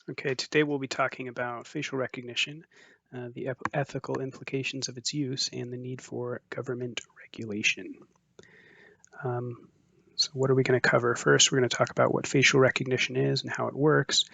Okay, today we'll be talking about facial recognition, the ethical implications of its use, and the need for government regulation. Um, so what are we going to cover? First, we're going to talk about what facial recognition is and how it works,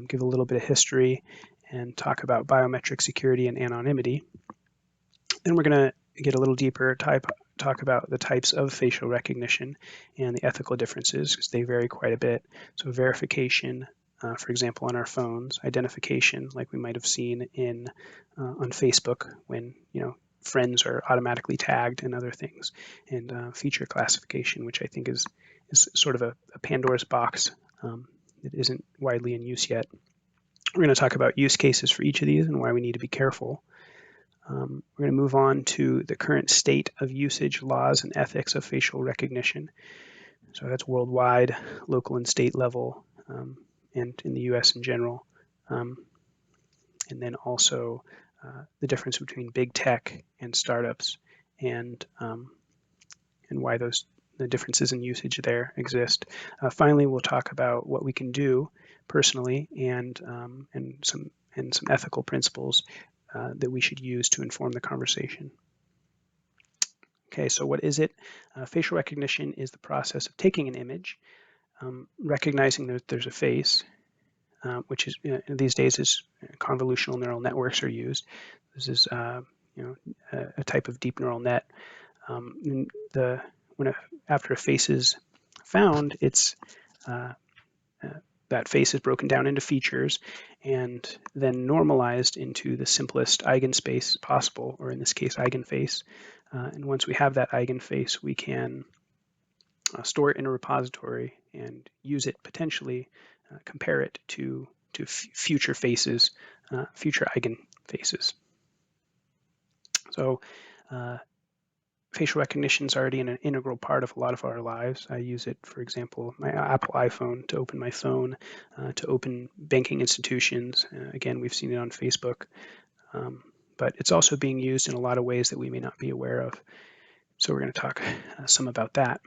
give a little bit of history, and talk about biometric security and anonymity. Then we're going to get a little deeper, talk about the types of facial recognition and the ethical differences, because they vary quite a bit. So verification, for example, on our phones, identification, like we might have seen in on Facebook when friends are automatically tagged and other things, and feature classification, which I think is sort of a Pandora's box that isn't widely in use yet. We're going to talk about use cases for each of these and why we need to be careful. We're going to move on to the current state of usage, laws, and ethics of facial recognition. So that's worldwide, local and state level, and in the US in general. And then also the difference between big tech and startups, and why the differences in usage there exist. Finally, we'll talk about what we can do personally and some ethical principles that we should use to inform the conversation. Okay, so what is it? Facial recognition is the process of taking an image, recognizing that there's a face, which is these days is convolutional neural networks are used. This is a type of deep neural net. After a face is found, it's that face is broken down into features and then normalized into the simplest eigenspace possible, or in this case, eigenface. And once we have that eigenface, we can store it in a repository and use it potentially, compare it to future faces, future eigenfaces. So facial recognition is already an integral part of a lot of our lives. I use it, for example, my Apple iPhone to open my phone, to open banking institutions. Again, we've seen it on Facebook. But it's also being used in a lot of ways that we may not be aware of. So we're going to talk some about that.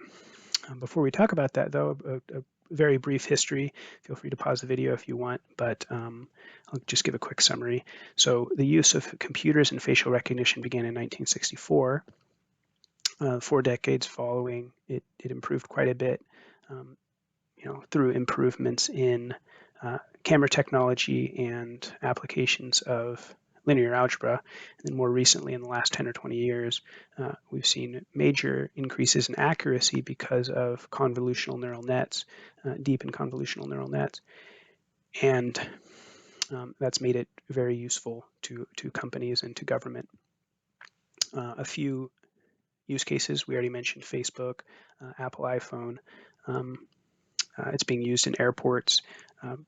Before we talk about that, though, a very brief history. Feel free to pause the video if you want, but I'll just give a quick summary. So the use of computers and facial recognition began in 1964. 4 decades following, it improved quite a bit, through improvements in camera technology and applications of linear algebra. And then more recently, in the last 10 or 20 years, we've seen major increases in accuracy because of convolutional neural nets, deep and convolutional neural nets. And that's made it very useful to companies and to government. A few use cases, we already mentioned Facebook, Apple iPhone. It's being used in airports.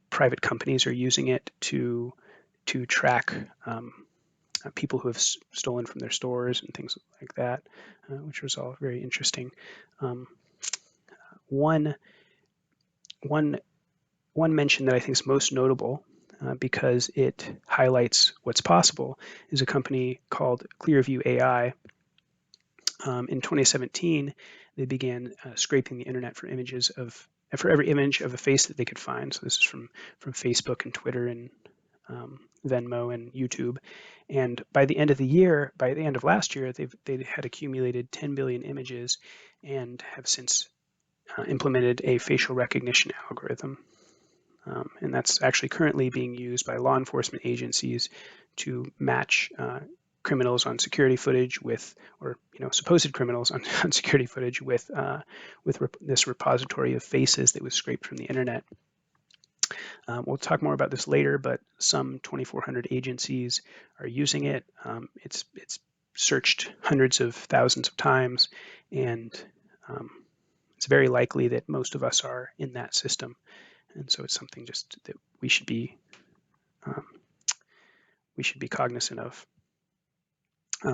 Private companies are using it to track people who have stolen from their stores and things like that, which was all very interesting. One mention that I think is most notable, because it highlights what's possible, is a company called Clearview AI. In 2017, they began scraping the internet for every image of a face that they could find. So this is from Facebook and Twitter and Venmo and YouTube. And by the end of last year, they had accumulated 10 billion images and have since implemented a facial recognition algorithm. And that's actually currently being used by law enforcement agencies to match criminals on security footage with, or supposed criminals on security footage with this repository of faces that was scraped from the internet. We'll talk more about this later, but some 2,400 agencies are using it. It's searched hundreds of thousands of times, and it's very likely that most of us are in that system. And so it's something just that we should be cognizant of.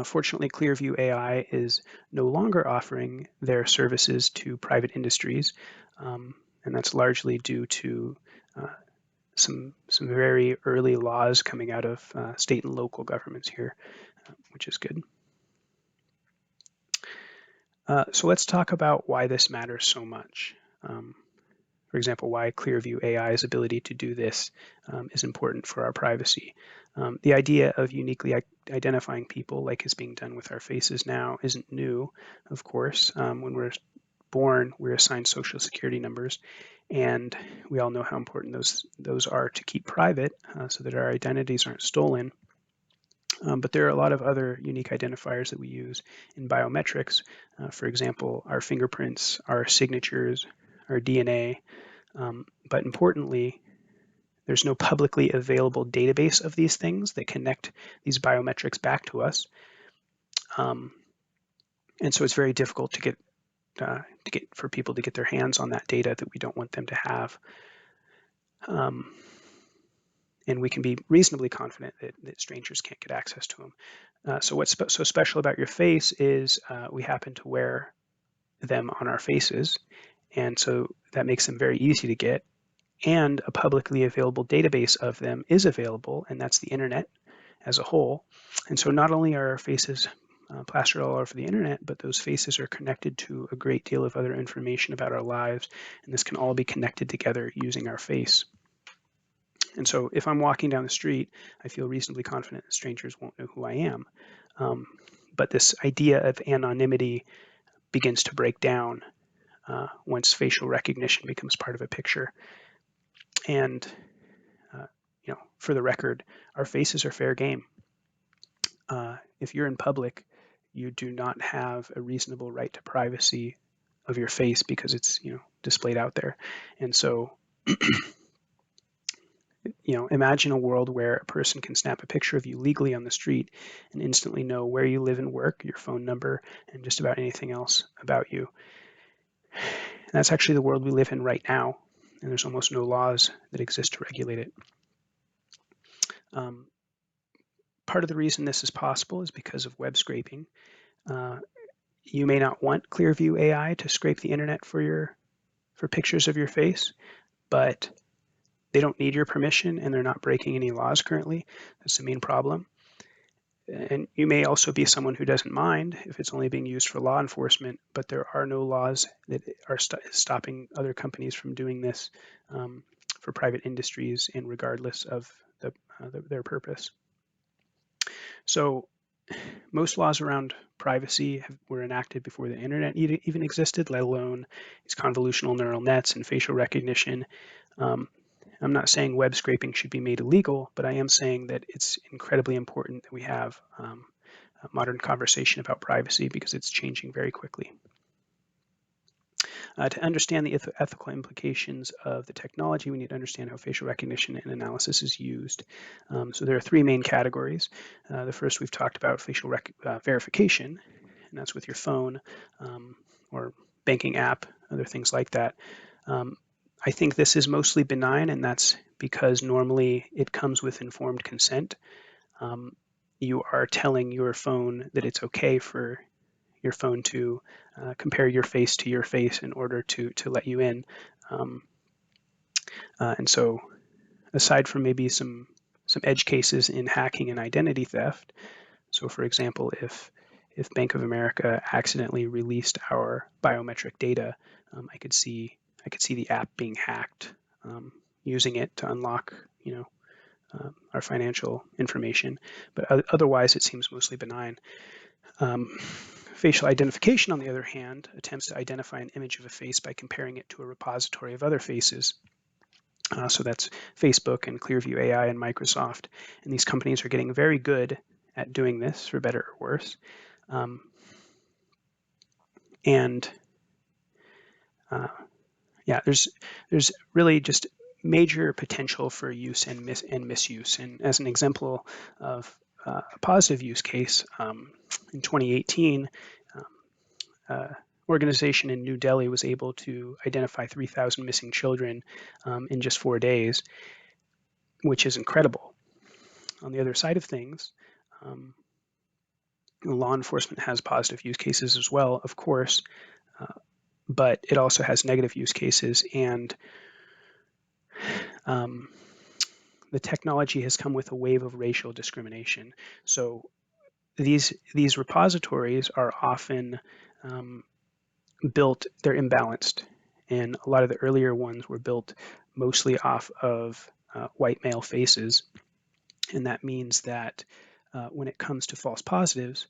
Fortunately, Clearview AI is no longer offering their services to private industries, and that's largely due to some very early laws coming out of state and local governments here, which is good. So let's talk about why this matters so much. for example, why Clearview AI's ability to do this is important for our privacy. The idea of uniquely identifying people, like is being done with our faces now, isn't new, of course. When we're born, we're assigned social security numbers, and we all know how important those are to keep private so that our identities aren't stolen. But there are a lot of other unique identifiers that we use in biometrics. For example, our fingerprints, our signatures, our DNA. But importantly, there's no publicly available database of these things that connect these biometrics back to us. And so it's very difficult to get for people to get their hands on that data that we don't want them to have. And we can be reasonably confident that strangers can't get access to them. So what's so special about your face is we happen to wear them on our faces, and so that makes them very easy to get. And a publicly available database of them is available, and that's the internet as a whole. And so not only are our faces plastered all over the internet, but those faces are connected to a great deal of other information about our lives, and this can all be connected together using our face. And so if I'm walking down the street, I feel reasonably confident that strangers won't know who I am. But this idea of anonymity begins to break down once facial recognition becomes part of a picture. And for the record, our faces are fair game. If you're in public, you do not have a reasonable right to privacy of your face because it's displayed out there. And so imagine a world where a person can snap a picture of you legally on the street and instantly know where you live and work, your phone number, and just about anything else about you. And that's actually the world we live in right now, and there's almost no laws that exist to regulate it. Part of the reason this is possible is because of web scraping. You may not want Clearview AI to scrape the internet for pictures of your face, but they don't need your permission and they're not breaking any laws currently. That's the main problem. And you may also be someone who doesn't mind if it's only being used for law enforcement, but there are no laws that are stopping other companies from doing this for private industries and regardless of their purpose. So most laws around privacy were enacted before the internet even existed, let alone these convolutional neural nets and facial recognition. I'm not saying web scraping should be made illegal, but I am saying that it's incredibly important that we have a modern conversation about privacy because it's changing very quickly. To understand the ethical implications of the technology, we need to understand how facial recognition and analysis is used. So there are three main categories. The first we've talked about facial verification, and that's with your phone or banking app, other things like that. I think this is mostly benign, and that's because normally it comes with informed consent. You are telling your phone that it's okay for your phone to compare your face to your face in order to let you in. And so aside from maybe some edge cases in hacking and identity theft, so for example, if Bank of America accidentally released our biometric data, I could see the app being hacked, using it to unlock our financial information. But otherwise, it seems mostly benign. Facial identification, on the other hand, attempts to identify an image of a face by comparing it to a repository of other faces. So that's Facebook and Clearview AI and Microsoft. And these companies are getting very good at doing this, for better or worse. There's really just major potential for use and misuse. And as an example of a positive use case, in 2018, organization in New Delhi was able to identify 3,000 missing children in just 4 days, which is incredible. On the other side of things, law enforcement has positive use cases as well, of course, but it also has negative use cases, and the technology has come with a wave of racial discrimination. So these repositories are often built, they're imbalanced, and a lot of the earlier ones were built mostly off of white male faces. And that means that when it comes to false positives,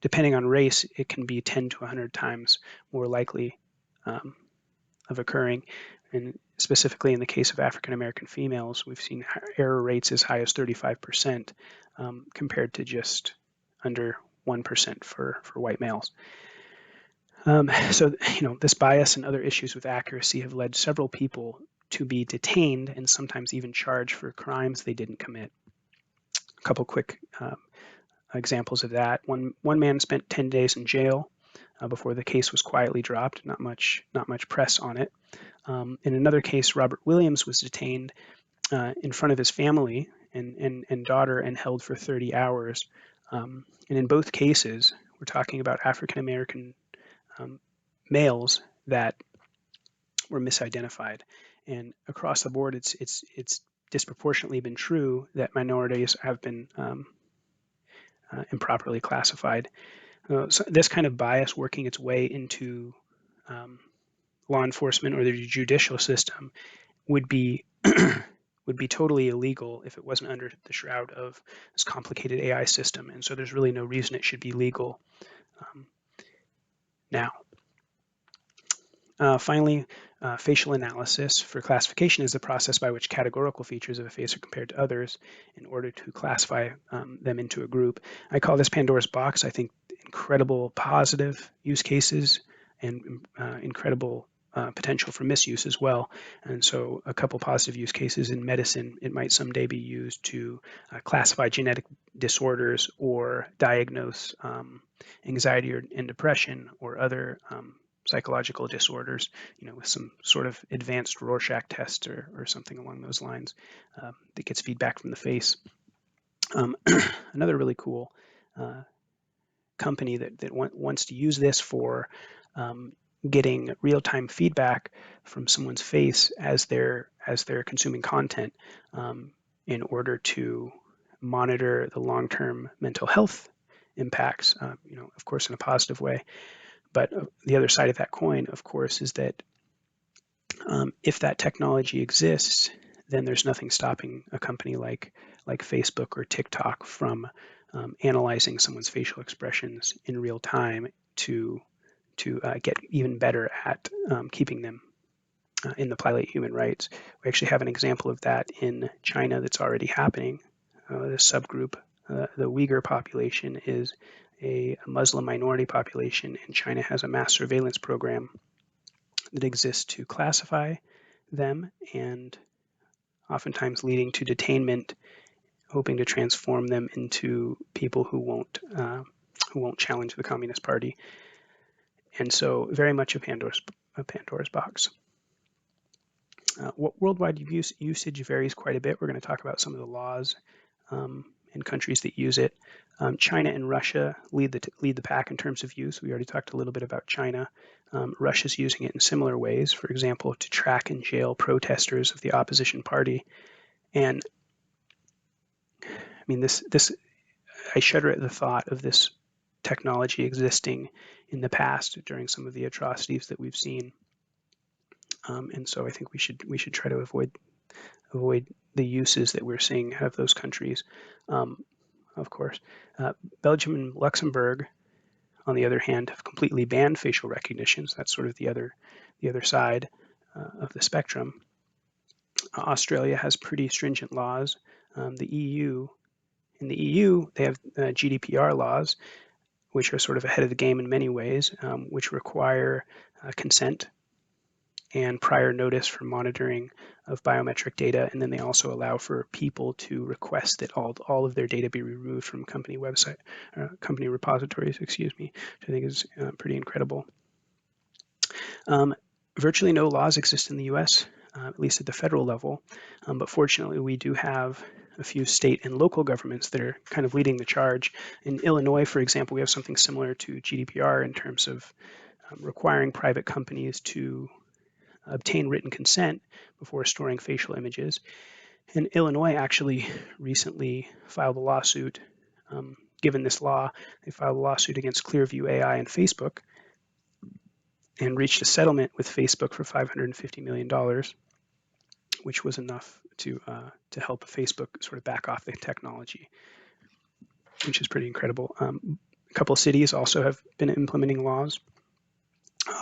depending on race, it can be 10 to 100 times more likely of occurring. And specifically in the case of African American females, we've seen error rates as high as 35% compared to just under 1% for white males. So, this bias and other issues with accuracy have led several people to be detained and sometimes even charged for crimes they didn't commit. A couple quick examples of that. One man spent 10 days in jail before the case was quietly dropped. Not much press on it. In another case, Robert Williams was detained in front of his family and daughter and held for 30 hours. And in both cases, we're talking about African American males that were misidentified. And across the board, it's disproportionately been true that minorities have been improperly classified. So this kind of bias working its way into law enforcement or the judicial system would be totally illegal if it wasn't under the shroud of this complicated AI system. And so there's really no reason it should be legal now. Finally, facial analysis for classification is the process by which categorical features of a face are compared to others in order to classify them into a group. I call this Pandora's box. I think incredible positive use cases and incredible potential for misuse as well. And so a couple positive use cases in medicine, it might someday be used to classify genetic disorders or diagnose anxiety and depression or other psychological disorders, with some sort of advanced Rorschach test or something along those lines that gets feedback from the face. Another really cool company that wants to use this for getting real-time feedback from someone's face as they're consuming content in order to monitor the long-term mental health impacts, of course, in a positive way. But the other side of that coin, of course, is that if that technology exists, then there's nothing stopping a company like Facebook or TikTok from analyzing someone's facial expressions in real time to get even better at keeping them in the violate human rights. We actually have an example of that in China that's already happening. This subgroup, the Uyghur population, is a Muslim minority population, and China has a mass surveillance program that exists to classify them, and oftentimes leading to detainment, hoping to transform them into people who won't challenge the Communist Party. And so, very much a Pandora's box. Worldwide usage varies quite a bit. We're going to talk about some of the laws in countries that use it. China and Russia lead the pack in terms of use. We already talked a little bit about China. Russia's using it in similar ways, for example, to track and jail protesters of the opposition party. And I mean, this I shudder at the thought of this technology existing in the past during some of the atrocities that we've seen. And so I think we should try to avoid the uses that we're seeing out of those countries. Of course, Belgium and Luxembourg, on the other hand, have completely banned facial recognition. So that's sort of the other side of the spectrum. Australia has pretty stringent laws. In the EU, they have GDPR laws, which are sort of ahead of the game in many ways, which require consent and prior notice for monitoring of biometric data. And then they also allow for people to request that all of their data be removed from company repositories, which I think is pretty incredible. Virtually no laws exist in the US, at least at the federal level. But fortunately, we do have a few state and local governments that are kind of leading the charge. In Illinois, for example, we have something similar to GDPR in terms of requiring private companies to obtain written consent before storing facial images. And Illinois actually recently filed a lawsuit. Given this law, they filed a lawsuit against Clearview AI and Facebook, and reached a settlement with Facebook for $550 million, which was enough to help Facebook sort of back off the technology, which is pretty incredible. A couple of cities also have been implementing laws.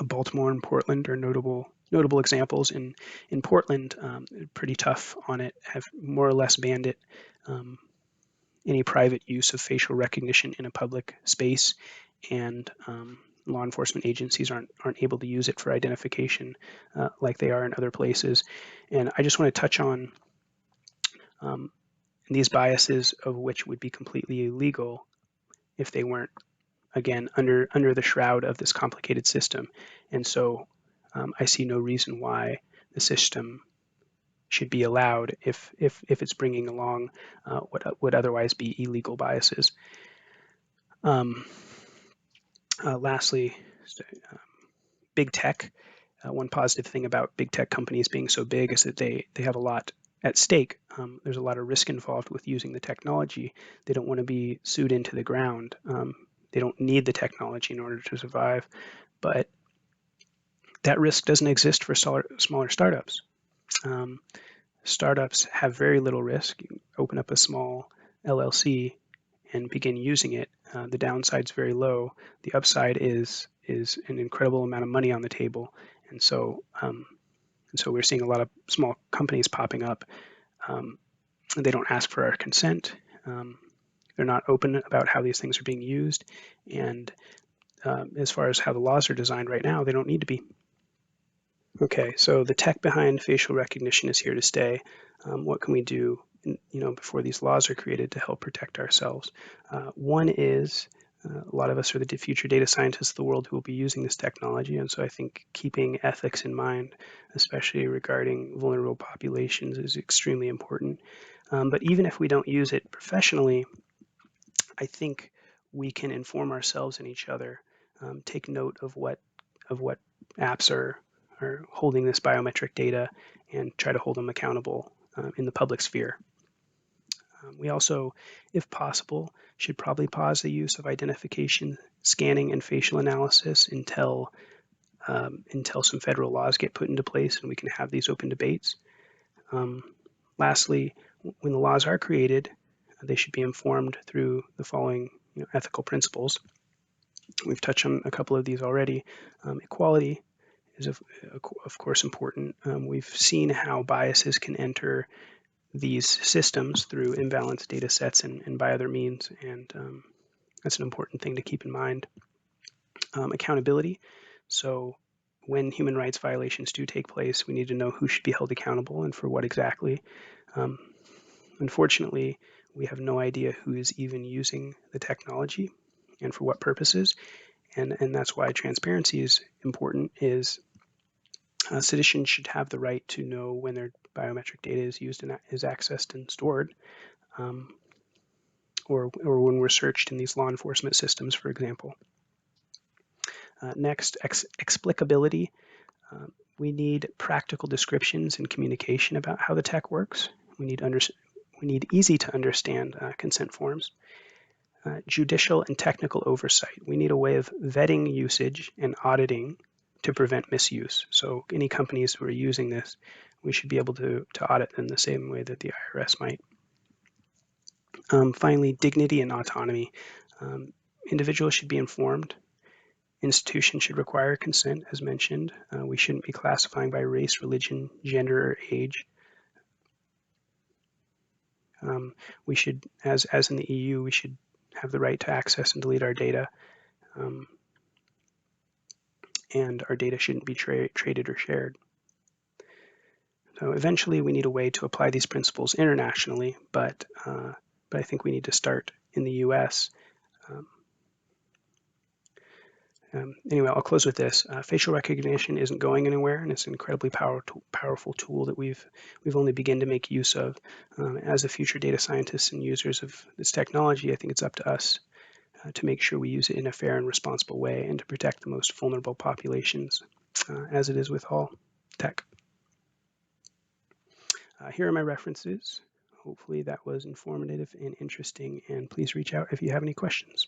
Baltimore and Portland are notable examples. In Portland, pretty tough on it, have more or less banned it. Any private use of facial recognition in a public space, and law enforcement agencies aren't able to use it for identification like they are in other places. And I just want to touch on these biases, of which would be completely illegal if they weren't, again, under the shroud of this complicated system. And so I see no reason why the system should be allowed if it's bringing along what would otherwise be illegal biases. Lastly, big tech. One positive thing about big tech companies being so big is that they have a lot at stake. There's a lot of risk involved with using the technology. They don't want to be sued into the ground. They don't need the technology in order to survive, but that risk doesn't exist for smaller startups. Startups have very little risk. You open up a small LLC and begin using it. The downside's very low. The upside is an incredible amount of money on the table. And so we're seeing a lot of small companies popping up. They don't ask for our consent. They're not open about how these things are being used. And as far as how the laws are designed right now, they don't need to be. Okay, so the tech behind facial recognition is here to stay. What can we do, before these laws are created to help protect ourselves? One is a lot of us are the future data scientists of the world who will be using this technology, and so I think keeping ethics in mind, especially regarding vulnerable populations, is extremely important. But even if we don't use it professionally, I think we can inform ourselves and each other, take note of what apps are holding this biometric data, and try to hold them accountable in the public sphere. We also, if possible, should probably pause the use of identification, scanning, and facial analysis until some federal laws get put into place and we can have these open debates. Lastly, when the laws are created, they should be informed through the following ethical principles. We've touched on a couple of these already. Equality is of course important. We've seen how biases can enter these systems through imbalanced data sets and by other means, and that's an important thing to keep in mind. Accountability. So when human rights violations do take place, we need to know who should be held accountable and for what exactly. Unfortunately, we have no idea who is even using the technology and for what purposes, and that's why transparency is important. Citizens should have the right to know when their biometric data is used and is accessed and stored, or when we're searched in these law enforcement systems, for example. Next, explicability. We need practical descriptions and communication about how the tech works. We need easy to understand consent forms. Judicial and technical oversight. We need a way of vetting usage and auditing to prevent misuse. So any companies who are using this, we should be able to audit them the same way that the IRS might. Finally, dignity and autonomy. Individuals should be informed. Institutions should require consent, as mentioned. We shouldn't be classifying by race, religion, gender, or age. We should, as in the EU, we should have the right to access and delete our data. And our data shouldn't be traded or shared. So eventually we need a way to apply these principles internationally, but I think we need to start in the US. Anyway, I'll close with this. Facial recognition isn't going anywhere, and it's an incredibly powerful tool that we've only begun to make use of. As a future data scientists and users of this technology, I think it's up to us to make sure we use it in a fair and responsible way and to protect the most vulnerable populations, as it is with all tech. Here are my references. Hopefully that was informative and interesting, and please reach out if you have any questions.